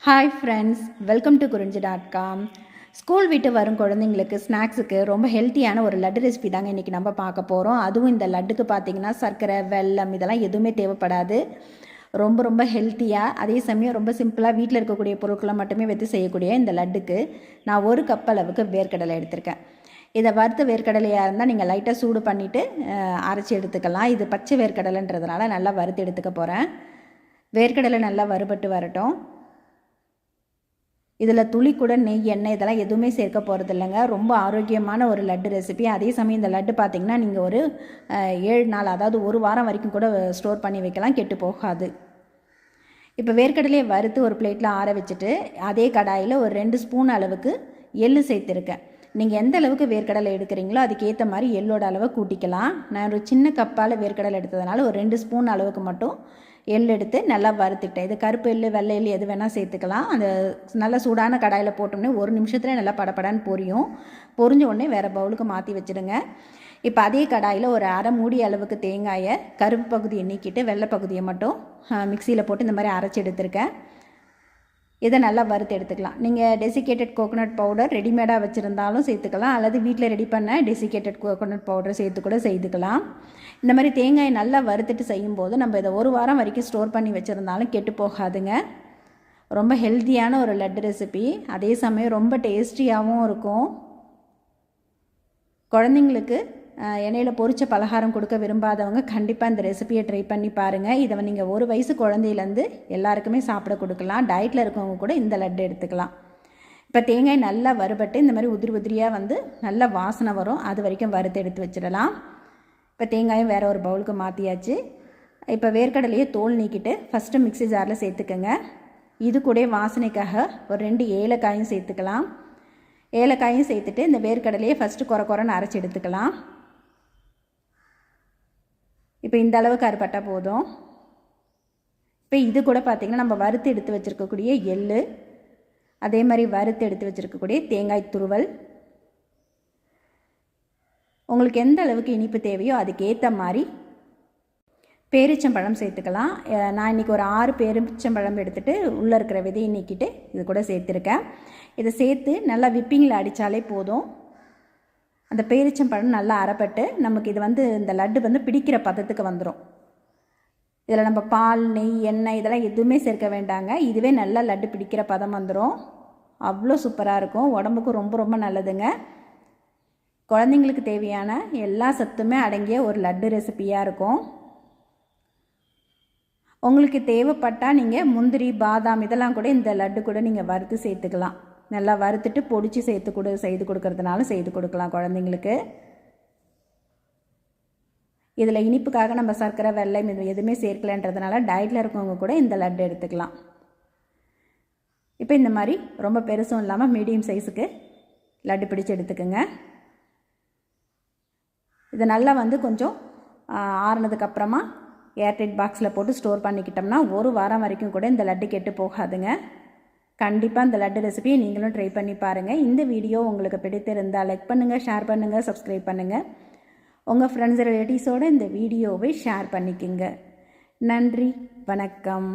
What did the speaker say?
Hi friends, welcome to குறிஞ்சி.com. School விட்டு வரும் குழந்தைங்களுக்கு ஸ்நாக்ஸுக்கு ரொம்ப ஹெல்த்தியான ஒரு லட்டு ரெசிபி தாங்க இன்றைக்கி நம்ம பார்க்க போகிறோம். அதுவும் இந்த லட்டுக்கு பார்த்திங்கன்னா சர்க்கரை, வெல்லம் இதெல்லாம் எதுவுமே தேவைப்படாது. ரொம்ப ரொம்ப ஹெல்த்தியாக, அதே சமயம் ரொம்ப சிம்பிளாக வீட்டில் இருக்கக்கூடிய பொருட்களை மட்டுமே வைத்து செய்யக்கூடிய இந்த லட்டுக்கு நான் 1 கப் அளவுக்கு வேர்க்கடலை எடுத்திருக்கேன். இதை வறுத்த வேர்க்கடலையாக இருந்தால் நீங்கள் லைட்டாக சூடு பண்ணிவிட்டு அரைச்சி எடுத்துக்கலாம். இது பச்சை வேர்க்கடலைன்றதுனால நல்லா வறுத்து எடுத்துக்க போகிறேன். வேர்க்கடலை நல்லா வறுபட்டு வரட்டும். இதில் துளி கூட நெய், எண்ணெய் இதெல்லாம் எதுவுமே சேர்க்க போகிறது இல்லைங்க. ரொம்ப ஆரோக்கியமான ஒரு லட்டு ரெசிபி. அதே சமயம் இந்த லட்டு பார்த்திங்கன்னா நீங்கள் ஒரு 7 நாள், அதாவது 1 வாரம் வரைக்கும் கூட ஸ்டோர் பண்ணி வைக்கலாம், கெட்டு போகாது. இப்போ வேர்க்கடலையை வறுத்து ஒரு பிளேட்டில் ஆற வச்சுட்டு அதே கடாயில் ஒரு 2 ஸ்பூன் அளவுக்கு எள்ளு சேர்த்துருக்கேன். நீங்கள் எந்த அளவுக்கு வேர்க்கடலை எடுக்கிறீங்களோ அதுக்கேற்ற மாதிரி எள்ளோட அளவை கூட்டிக்கலாம். நான் ஒரு சின்ன கப்பால் வேர்க்கடலை எடுத்ததுனால ஒரு 2 ஸ்பூன் அளவுக்கு மட்டும் எள் எடுத்து நல்லா வறுத்துட்டேன். இது கருப்பு எள், வெள்ளை எள் எது வேணால் சேர்த்துக்கலாம். அந்த நல்லா சூடான கடாயில் போட்டோம்னே 1 நிமிஷத்தில் நல்லா படப்படான்னு பொரியும். பொரிஞ்ச உடனே வேறு பவுலுக்கு மாற்றி வச்சுடுங்க. இப்போ அதே கடாயில் ஒரு அரை மூடி அளவுக்கு தேங்காயை கருப்பு பகுதியை நீக்கிட்டு வெள்ளை பகுதியை மட்டும் மிக்சியில் போட்டு இந்த மாதிரி அரைச்சி எடுத்துருக்கேன். இதை நல்லா வறுத்து எடுத்துக்கலாம். நீங்கள் டெசிகேட்டட் கோகோனட் பவுடர் ரெடிமேடாக வச்சுருந்தாலும் சேர்த்துக்கலாம், அல்லது வீட்டில் ரெடி பண்ண டெசிகேட்டட் கோகோனட் பவுடர் சேர்த்து கூட செய்துக்கலாம். இந்த மாதிரி தேங்காயை நல்லா வறுத்துட்டு செய்யும்போது நம்ம இதை 1 வாரம் வரைக்கும் ஸ்டோர் பண்ணி வச்சுருந்தாலும் கெட்டு போகாதுங்க. ரொம்ப ஹெல்த்தியான ஒரு லட்டு ரெசிபி, அதே சமயம் ரொம்ப டேஸ்டியாகவும் இருக்கும். குழந்தைங்களுக்கு எண்ணெயில் பொரிச்ச பலகாரம் கொடுக்க விரும்பாதவங்க கண்டிப்பாக இந்த ரெசிபியை ட்ரை பண்ணி பாருங்கள். இதை நீங்கள் 1 வயசு குழந்தையிலேருந்து எல்லாருக்குமே சாப்பிட கொடுக்கலாம். டயட்டில் இருக்கவங்க கூட இந்த லட்டு எடுத்துக்கலாம். இப்போ தேங்காய் நல்லா வறுபட்டு இந்த மாதிரி உதிரி உதிரியாக வந்து நல்லா வாசனை வரும், அது வரைக்கும் வறுத்து எடுத்து வச்சிடலாம். இப்போ தேங்காயும் வேறு ஒரு பவுலுக்கு மாற்றியாச்சு. இப்போ வேர்க்கடலையே தோல் நீக்கிட்டு ஃபஸ்ட்டு மிக்ஸி ஜாரில் சேர்த்துக்கோங்க. இது கூட வாசனைக்காக ஒரு 2 ஏலக்காயும் சேர்த்துக்கலாம். ஏலக்காயும் சேர்த்துட்டு இந்த வேர்க்கடலையே ஃபஸ்ட்டு குறைன்னு அரைச்சி எடுத்துக்கலாம். இப்போ இந்த அளவுக்கு அரைப்பட்டால் போதும். இப்போ இது கூட பார்த்திங்கன்னா நம்ம வறுத்து எடுத்து வச்சுருக்கக்கூடிய எள், அதே மாதிரி வறுத்து எடுத்து வச்சுருக்கக்கூடிய தேங்காய் துருவல், உங்களுக்கு எந்த அளவுக்கு இனிப்பு தேவையோ அதுக்கேற்ற மாதிரி பேரிச்சம்பழம் சேர்த்துக்கலாம். நான் இன்றைக்கி ஒரு 6 பேரிச்சம்பழம் எடுத்துகிட்டு உள்ளே இருக்கிற விதையை நீக்கிட்டு இது கூட சேர்த்துருக்கேன். இதை சேர்த்து நல்லா விப்பிங்கில் அடித்தாலே போதும். அந்த பேரிச்சம்பழம் நல்லா அரைப்பட்டு நமக்கு இது வந்து இந்த லட்டு வந்து பிடிக்கிற பதத்துக்கு வந்துடும். இதில் நம்ம பால், நெய், எண்ணெய் இதெல்லாம் எதுவுமே சேர்க்க வேண்டாங்க. இதுவே நல்லா லட்டு பிடிக்கிற பதம் வந்துடும். அவ்வளோ சூப்பராக இருக்கும், உடம்புக்கும் ரொம்ப ரொம்ப நல்லதுங்க. குழந்தைங்களுக்கு தேவையான எல்லா சத்துமே அடங்கிய ஒரு லட்டு ரெசிபியாக இருக்கும். உங்களுக்கு தேவைப்பட்டால் நீங்கள் முந்திரி, பாதாம் இதெல்லாம் கூட இந்த லட்டு கூட நீங்கள் வறுத்து சேர்த்துக்கலாம். நல்லா வறுத்துட்டு பொடிச்சு செய்து கொடுக்கறதுனால செய்து கொடுக்கலாம் குழந்தைங்களுக்கு. இதில் இனிப்புக்காக நம்ம சர்க்கரை, வெல்லம் இது எதுவுமே சேர்க்கலன்றதுனால டயட்டில் இருக்கவங்க கூட இந்த லட்டு எடுத்துக்கலாம். இப்போ இந்த மாதிரி ரொம்ப பெருசும் இல்லாமல் மீடியம் சைஸுக்கு லட்டு பிடிச்சி எடுத்துக்கோங்க. இதை நல்லா வந்து கொஞ்சம் ஆறுனதுக்கப்புறமா ஏர்டைட் பாக்ஸில் போட்டு ஸ்டோர் பண்ணிக்கிட்டோம்னா 1 வாரம் வரைக்கும் கூட இந்த லட்டு கெட்டு போகாதுங்க. கண்டிப்பாக இந்த லட்டு ரெசிபியை நீங்களும் ட்ரை பண்ணி பாருங்கள். இந்த வீடியோ உங்களுக்கு பிடித்திருந்தால் லைக் பண்ணுங்கள், ஷேர் பண்ணுங்கள், சப்ஸ்கிரைப் பண்ணுங்கள். உங்கள் ஃப்ரெண்ட்ஸ், ரிலேட்டிவ்ஸோடு இந்த வீடியோவை ஷேர் பண்ணிக்கோங்க. நன்றி, வணக்கம்.